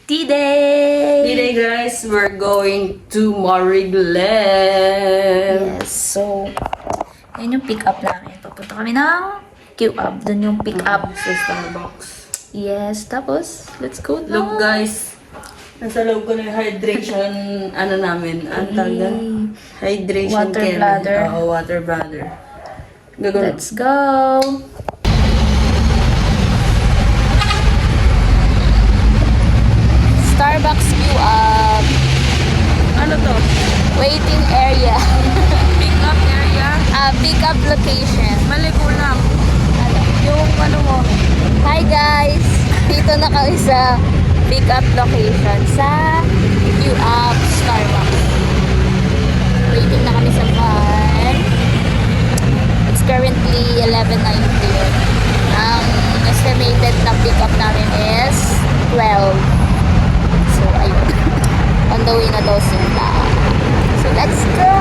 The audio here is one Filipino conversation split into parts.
T-Day! Today guys, we're going to Mariglen. Yes, so, yun yung pick-up namin. Papunta kami ng Q-Up. Doon yung pick-up. Sa Starbucks. Yes, tapos, let's go na. Look guys, nasa loob ko na yung hydration, ano namin, ang tawag hydration Water can. bladder. Oo, water bladder. Gagawin. Let's go! Starbucks Q-Up. Ano to? Waiting area. Pick up area? Pick-up location. Mali ko lang. Yung ano mo. Hi guys! Dito na kami sa pick-up location sa Q-Up Starbucks. Waiting na kami sa van. It's currently 11:19. Ang estimated na pick-up namin is 12. So, ayun. On the way na daw sila. So, let's go!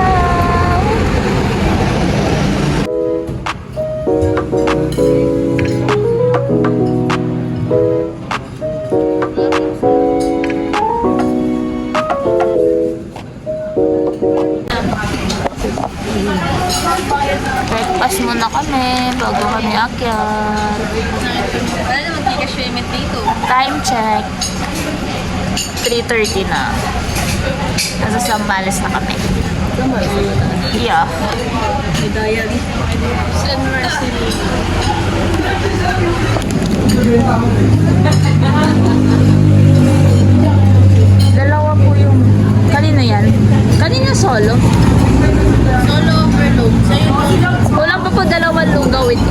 Breakfast muna kami bago kami akyat. Wala naman kikashwemit dito. Time check. 3:30 na. Nasa Sambales na kami. Yeah. May diary. Sa university. Dalawa po yung... Kanino yan? Kanino solo? Solo overload. Sa'yo po. Kulang pa po dalawang lugaw with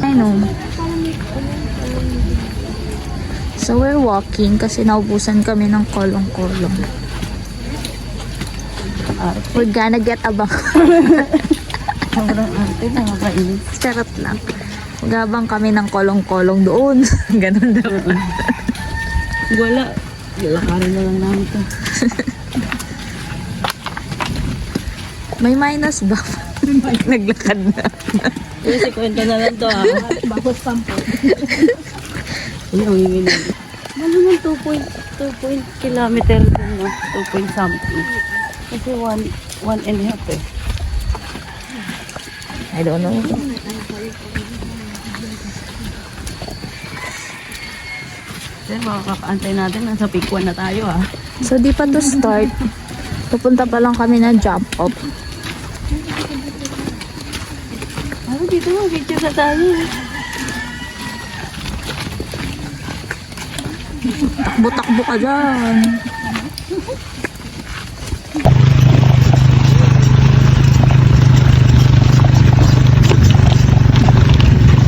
I know. So we're walking kasi naubusan kami ng kolong-kolong. We're gonna get abang. Sobrang arte, nakakainis. Charot lang. Magabang kami ng kolong-kolong doon. Ganun daw. Wala. Lalakarin na lang namin ito. May minus ba? Naglakad na. Kasi kwenta na lang to ha. Bakos sampo. Ano ang hingin na? Ano naman 2 kilometer din no? 2 point something. Kasi 1 and a half eh. I don't know. Kasi makakaantay natin. Nasa peak 1 na tayo ha. So, di pa to start. Pupunta pa lang kami ng jump off. Ano dito mo? Picture na tayo. Takbo-takbo ka dyan.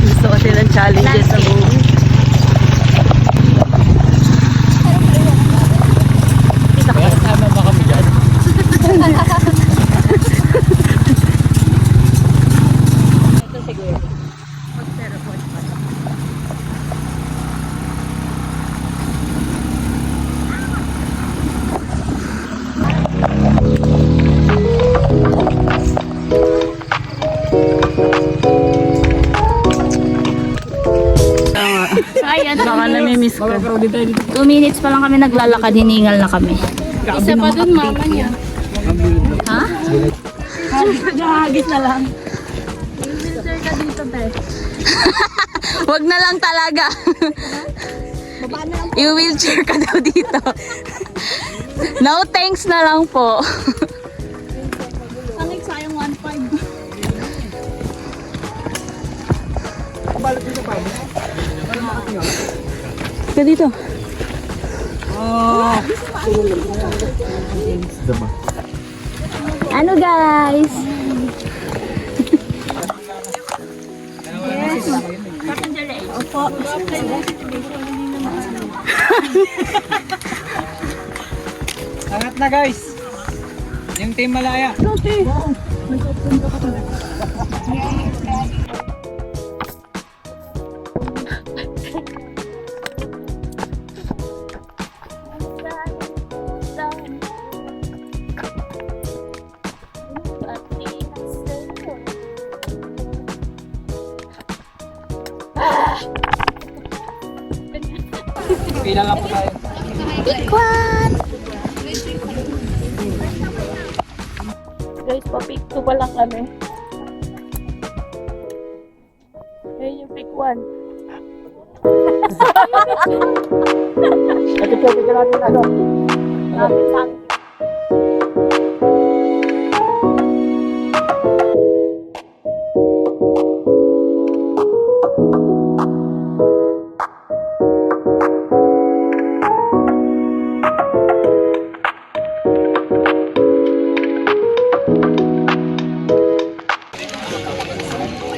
Gusto kasi ng challenges sa buhay. Tama ba kami dyan? Ito siguro. Ayan. Baka namimiss ka. 2 minutes pa lang kami naglalakad, hiningal na kami. Isa pa dun, mama niya. Ha? Hagis na lang. Wag na lang talaga. I-wheelchair ka daw dito. No thanks na lang po. Ang sayang 1.5. Ka dito. Ano guys? Opo. Angat na guys. Yung team Malaya. Pila lang po tayo. Pikwan! Guys, pa-pick 2 pa lang kami. Ayun yung pick 1. Ito po, bigyan natin ano.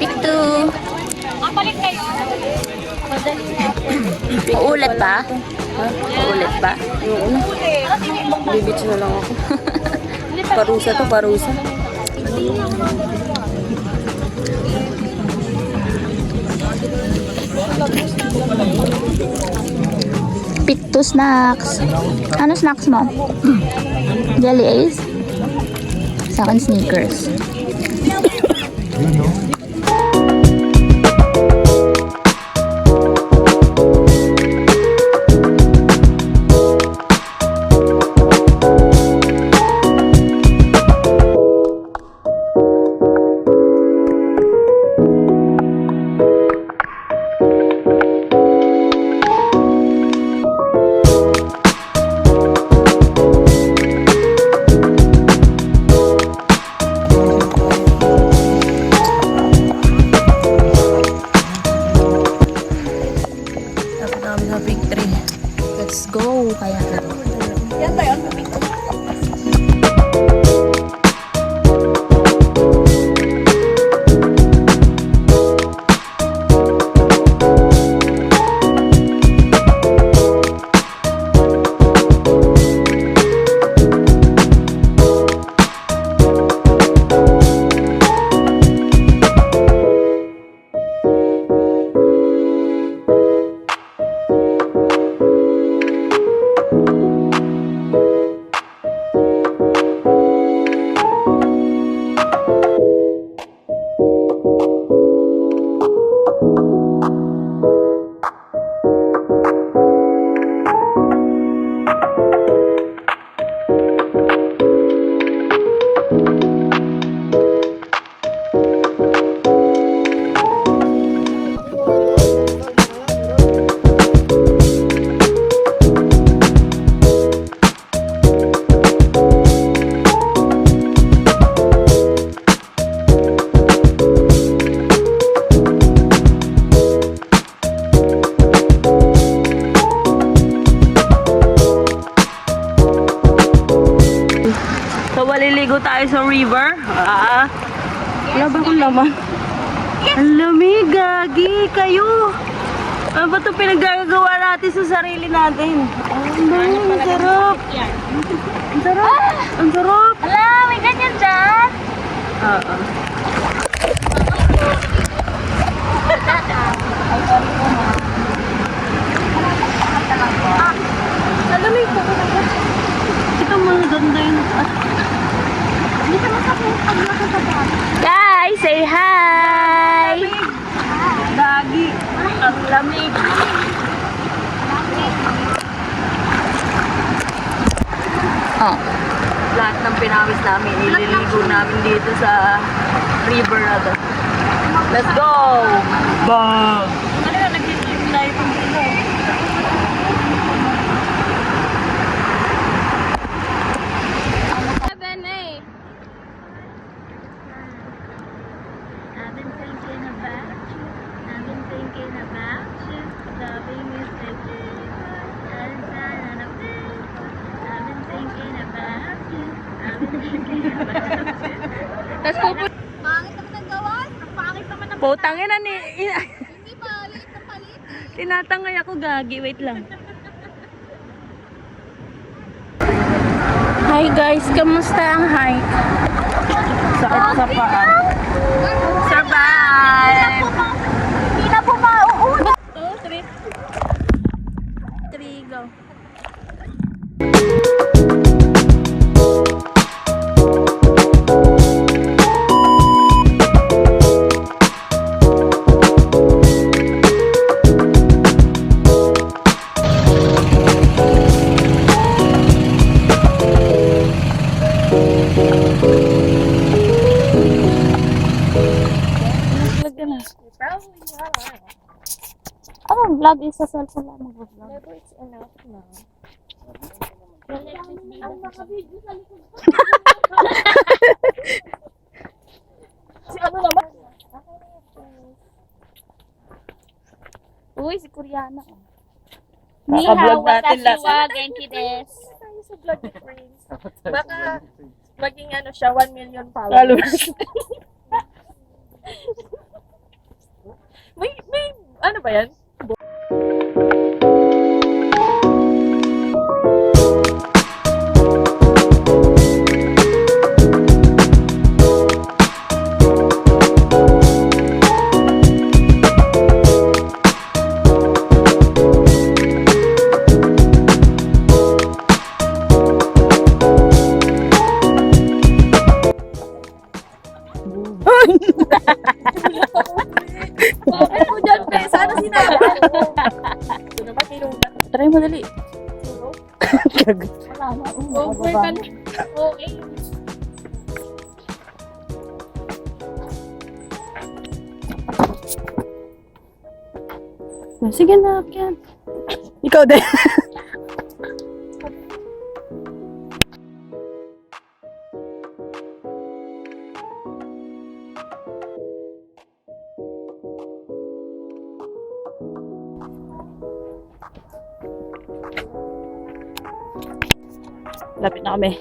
Pick 2. Uulit pa? Uulit pa? Bibits na lang ako. Parusa to, parusa. Pick 2 snacks. Ano snacks mo? Jelly Ace? Sa akin Snickers. Namin sa Big 3. Let's go! Kaya So, maliligo tayo sa river. Wala ba akong laman? Ang lamig, gagi kayo. Ano ba ito pinaggagawa natin sa sarili natin? Ang sarap. Ang sarap. Ang sarap. Ala, may ganyan dyan! Oo. Alamig po. Ito mga ganda yun. Guys, say hi! Gagi. Ang lamig. Oh. Lahat ng pinawis namin, ililigo namin dito sa river na to. Let's go! Bang! Ano na, nag-swim tayo kung dito. I've been thinking about you. I've been thinking about you. Loving is the key. I've been thinking about you. I've been thinking about you. Tapos pupunta. Pangit naman ang gawan. Pangit naman ang Putangin na ni... hindi palit na palit. Tinatangay ako, gagi. Wait lang. Hi guys, kamusta ang hike? Sakit sa paa. Survive! Hindi na po mauuna. 2, 3. 3, go. vlog is sa cellphone lang mag-vlog. Never it's enough na. Ang maka-video sa likod. Si ano naman? Uy, si Koreana. Ni hao, watashi genki desu. Tayo sa vlog ni Prince. Baka maging ano siya, 1 million followers. may, ano ba yan? Bakit mo dyan, Pe? Sana sinabi mo. Ito naman, tinungan. Try mo dali. Over ka na. Okay. Sige na, Ken. Ikaw din. Lapit na kami.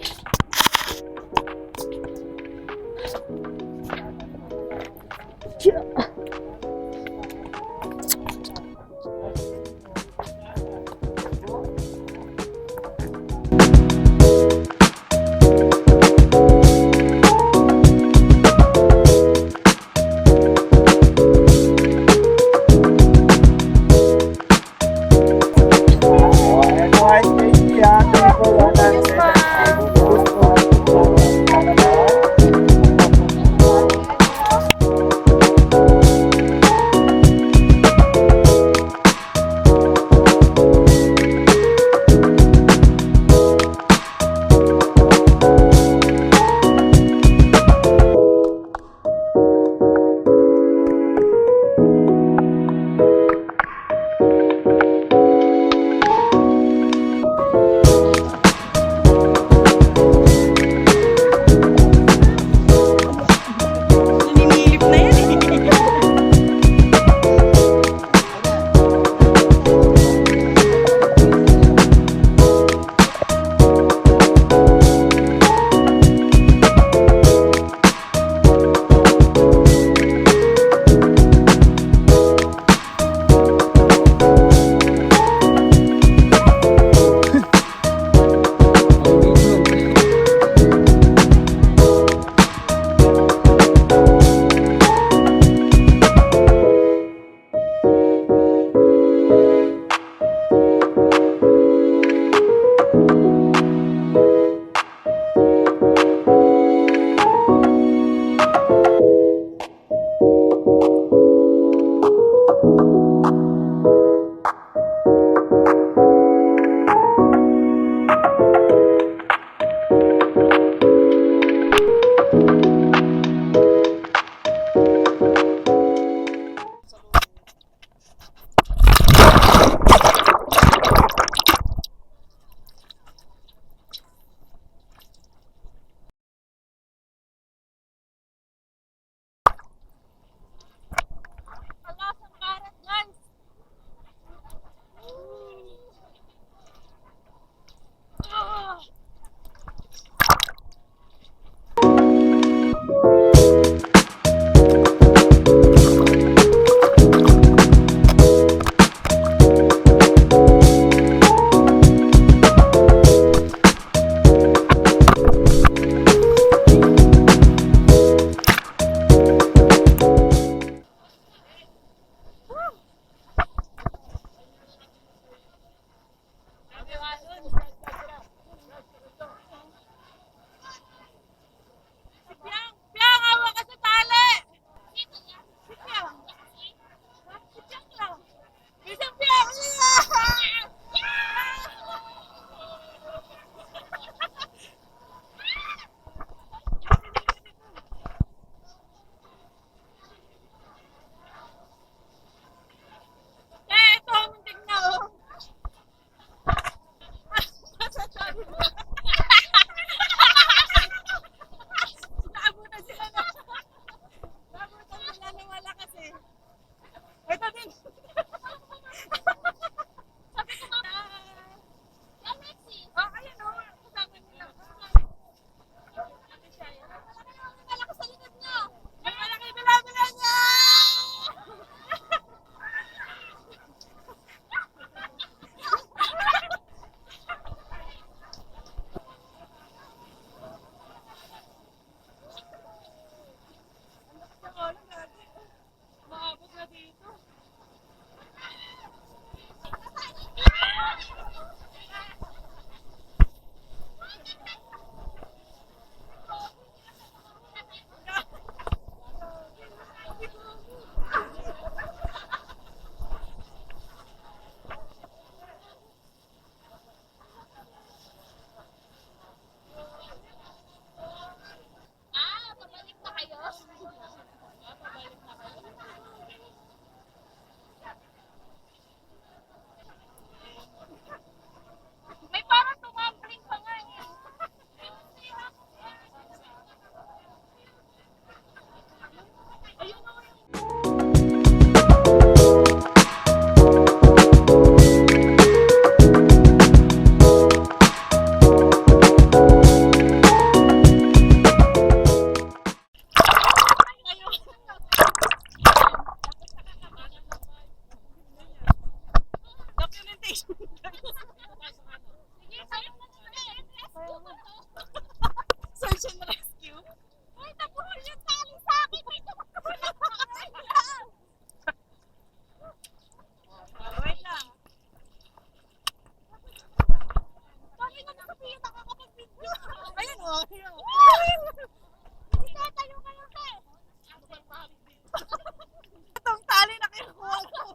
Itong tali na kinukuha ko.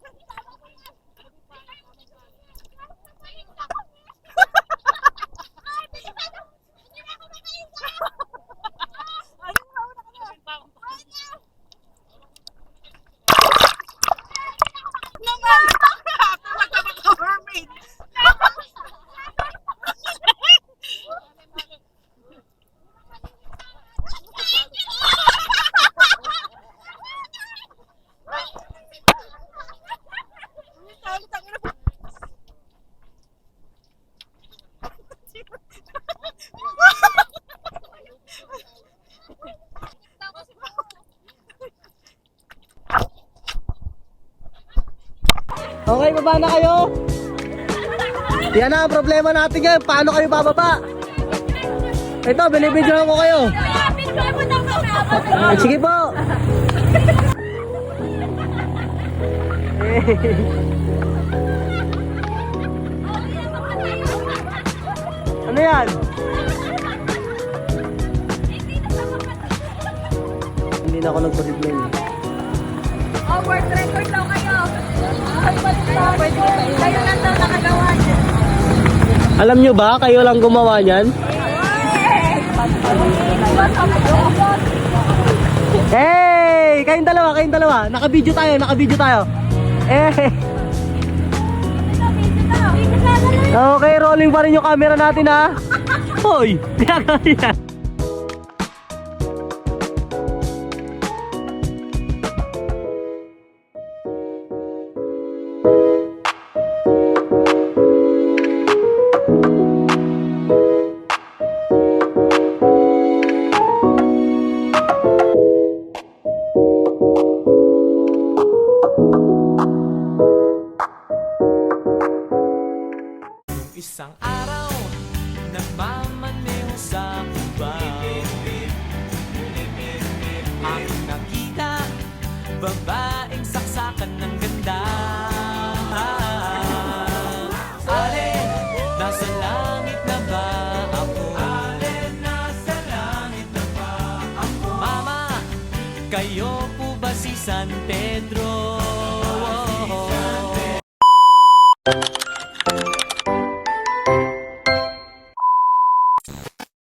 Naman! Magkaka-mermaid! Okay, baba na kayo. Yan na ang problema natin ngayon. Paano kayo bababa? Ito, binibidyohan ko kayo. Sige po. Ano yan? Hindi na ako nagpasignan. Oh, world record daw kayo. Kayo lang daw nakagawa niya. Alam nyo ba, kayo lang gumawa niyan? Hey! Kayong dalawa. Naka-video tayo. Eh! Okay, rolling pa rin yung camera natin ha. Hoy! Ginagawa yan. Isang araw, nagmamaneho sa Cuba. Ang nakita, babaeng saksakan ng ganda. Alin, nasa langit na ba ako? Alin, nasa langit na ba ako? Mama, kayo po ba si San Pedro?